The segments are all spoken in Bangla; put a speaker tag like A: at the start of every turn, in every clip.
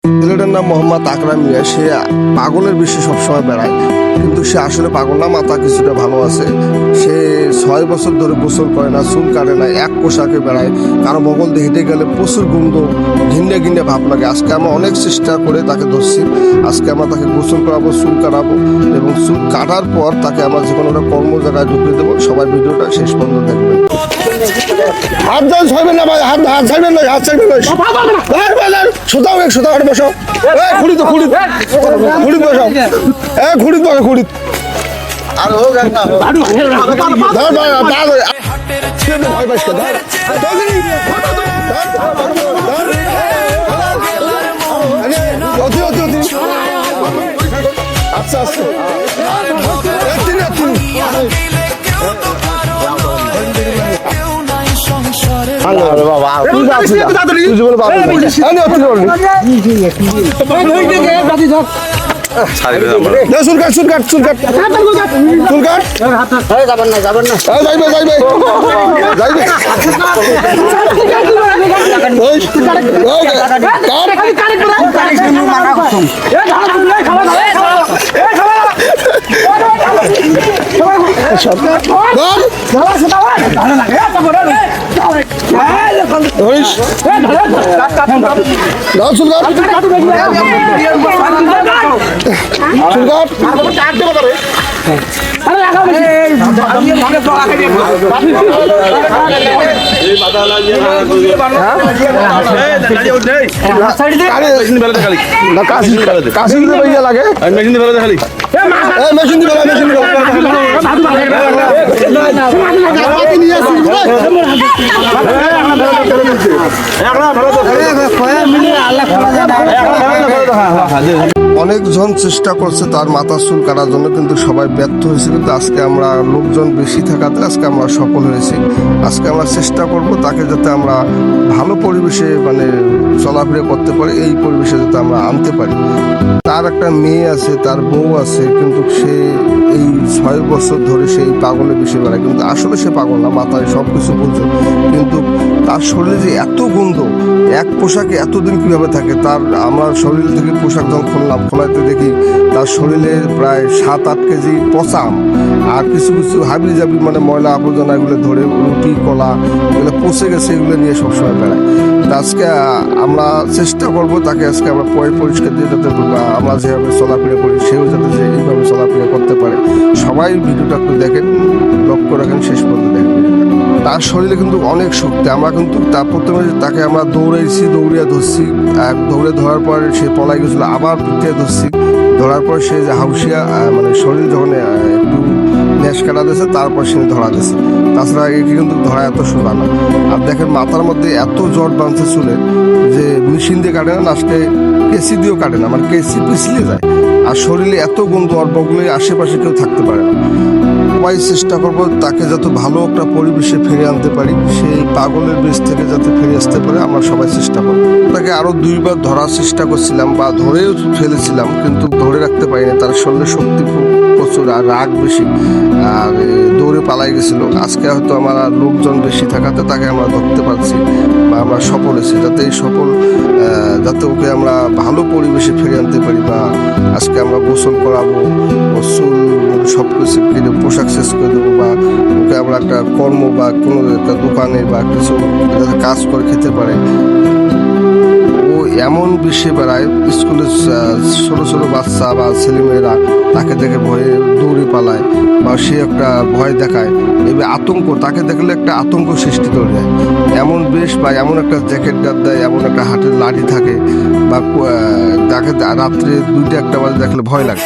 A: ছেলেটার নাম মোহাম্মদ আকরাম মিয়া। সে পাগলের বেশি সবসময় বেড়ায়, কিন্তু সে আসলে পাগল না, মাথা কিছুটা ভালো আছে। সে 6 বছর ধরে গোসল করে না, চুল কাটে না, এক পোশাকে বেড়ায়। কারো বগল দিয়ে হেঁটে গেলে প্রচুর গন্ধ, ঘিন্নে ঘিন্নে ভাব লাগে। আজকে আমরা অনেক চেষ্টা করে তাকে ধরছি। আজকে আমরা তাকে গোসল করাবো, চুল কাটাবো, এবং চুল কাটার পর তাকে আমরা যে কোনো একটা কর্ম জায়গায় ঢুকিয়ে দেবো। সবাই ভিডিওটা শেষ পর্যন্ত দেখবেন। হাত ধরে ছাড়বেন না ভাই, হাত ছাড়বেন না, হাত ছাড়বেন না। সোতাও সোতাও বসো, খুঁড়ি তো খুঁড়ি বসো, খুঁড়ি বসো, খুঁড়ি। আর হোক একটা আচ্ছা আচ্ছা অনেকজন চেষ্টা করছে তার মাথা চুল কাটার জন্য, কিন্তু সবাই ব্যর্থ হয়েছে। কিন্তু আজকে আমরা লোকজন বেশি থাকাতে আজকে আমরা সফল হয়েছি। আজকে আমরা চেষ্টা করব তাকে যাতে আমরা ভালো পরিবেশে মানে চলাফেরা করতে পারি, এই পরিবেশে যাতে আমরা আনতে পারি। তার একটা মেয়ে আছে, তার বউ আছে, কিন্তু সে এই 6 বছর ধরে সেই পাগলে বেশি বেড়ায়। কিন্তু আসলে সে পাগল না, মাথায় সব কিছু বুঝে, কিন্তু তার শরীরে যে এত গন্ধ, এক পোশাকে এতদিন কীভাবে থাকে। তার আমরা শরীর থেকে পোশাক যখন খোলাইতে দেখি তার শরীরে প্রায় 7-8 কেজি পচা আম, আর কিছু কিছু হাবি জাবি মানে ময়লা আবর্জনা, এগুলো ধরে রুটি কলা এগুলো পচে গেছে, এগুলো নিয়ে সবসময় বেড়ায়। তা আজকে আমরা চেষ্টা করব তাকে আজকে আমরা পরিষ্কার দিয়ে যাতে আমরা যেভাবে চলাফেরা করি সেও যাতে যে এইভাবে চলাফেরা করতে পারে। সবাই ভিডিওটা একটু দেখেন, লক্ষ্য রাখেন, শেষ পর্যন্ত দেখেন। তার শরীরে কিন্তু অনেক শক্তি। আমরা কিন্তু তার প্রথমে তাকে আমরা দৌড়াইছি, দৌড়িয়ে ধরছি, দৌড়ে ধরার পর সে পলাই গেছিলো, আবার পিটিয়ে ধরছি। ধরার পর সে যে হাউসিয়া মানে শরীর যখন একটু নেশ কাটা দিয়েছে, তারপর সে ধরা দিয়েছে। তাছাড়া একে কিন্তু ধরা এত সোজা না। আর দেখেন মাথার মধ্যে এত জট বাঁধছে চুলে, যে মেশিন দিয়ে কাটে না, লাস্টে কেসি দিয়েও কাটে না, মানে কেসি পিছলে যায়। আর শরীরে এত গন্ধ, আর বগলে আশেপাশে কেউ থাকতে পারে না। সবাই চেষ্টা করবো তাকে যত ভালো একটা পরিবেশে ফিরে আনতে পারি, সেই পাগলের বেশ থেকে যাতে ফিরে আসতে পারে, আমরা সবাই চেষ্টা করবো। তাকে আরো 2বার ধরার চেষ্টা করছিলাম বা ধরেও ফেলেছিলাম, কিন্তু ধরে রাখতে পারিনি। তার শরীরে শক্তি প্রচুর, আর রাগ বেশি, আর দৌড়ে পালাই গেছিল। আজকে হয়তো আমার লোকজন বেশি থাকাতে তাকে আমরা ধরতে পারছি বা আমরা সফল হয়েছি। যাতে এই সফল যাতে ওকে আমরা ভালো পরিবেশে ফিরে আনতে পারি, বা আজকে আমরা গোসল করাবো, চুল সব কিছু কেটে পোশাক শেষ করে দেবো, বা ওকে আমরা একটা কর্ম বা কোনো একটা দোকানে বা কিছু যাতে কাজ করে খেতে পারে। ও এমন বেশি বেড়ায়, স্কুলে ছোটো ছোটো বাচ্চা বা ছেলেমেয়েরা তাকে দেখে ভয়ে দৌড়ে পালায়, বা সে একটা ভয় দেখায়, এবার আতঙ্ক, তাকে দেখলে একটা আতঙ্ক সৃষ্টি করে দেয়। এমন বেশ বা এমন একটা জ্যাকেট গাদ দেয়, এমন একটা হাতের লাঠি থাকে, বা তাকে রাত্রে 2টা-1টা বাজে দেখলে ভয় লাগে।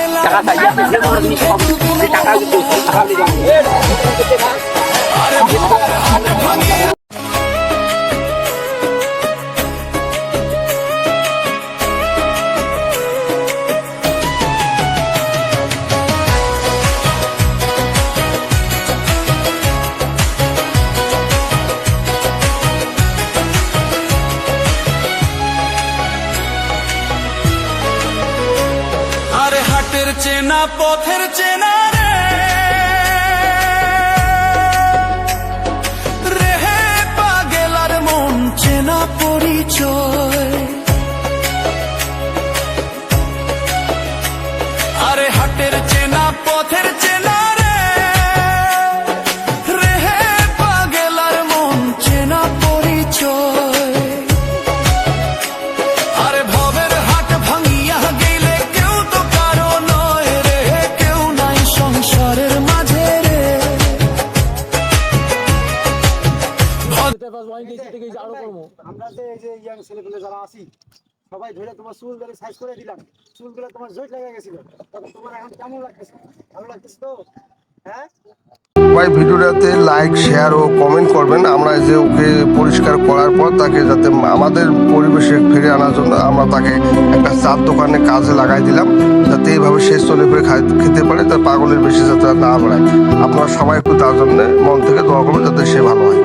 B: হাটের চেনা পথের চেনা রে পাগেলার মন চেনা পরিচয় পথের চেনা রে রেহে পাগলার মন চেনা পরিচয় আরে ভবের হাট ভাঙিয়া গেলে কেউ তো কারো নয় রে কেউ নাই সংসারের মাঝে রে
C: আমরা যে এই যে ইয়াং ছেলেগুলো যারা আছি সবাই ধরে তোমার চুল ধরে সাইজ করে দিলাম, চুলগুলো তোমার জয়েট লেগে গেছিল, তখন তোমার এখন কেমন লাগতেছে? ভালো লাগতেছে তো? হ্যাঁ,
A: ভাই ভিডিওটাতে লাইক শেয়ার ও কমেন্ট করবেন। আমরা এই যে ওকে পরিষ্কার করার পর তাকে যাতে আমাদের পরিবেশে ফিরে আনার জন্য আমরা তাকে একটা চার দোকানে কাজে লাগাই দিলাম, যাতে এইভাবে সে চলে ফিরে খেতে পারে, তার পাগলের বেশি যাতে না বাড়ায়। আপনারা সবাই একটু তার জন্য মন থেকে দোয়া করবেন যাতে সে ভালো হয়।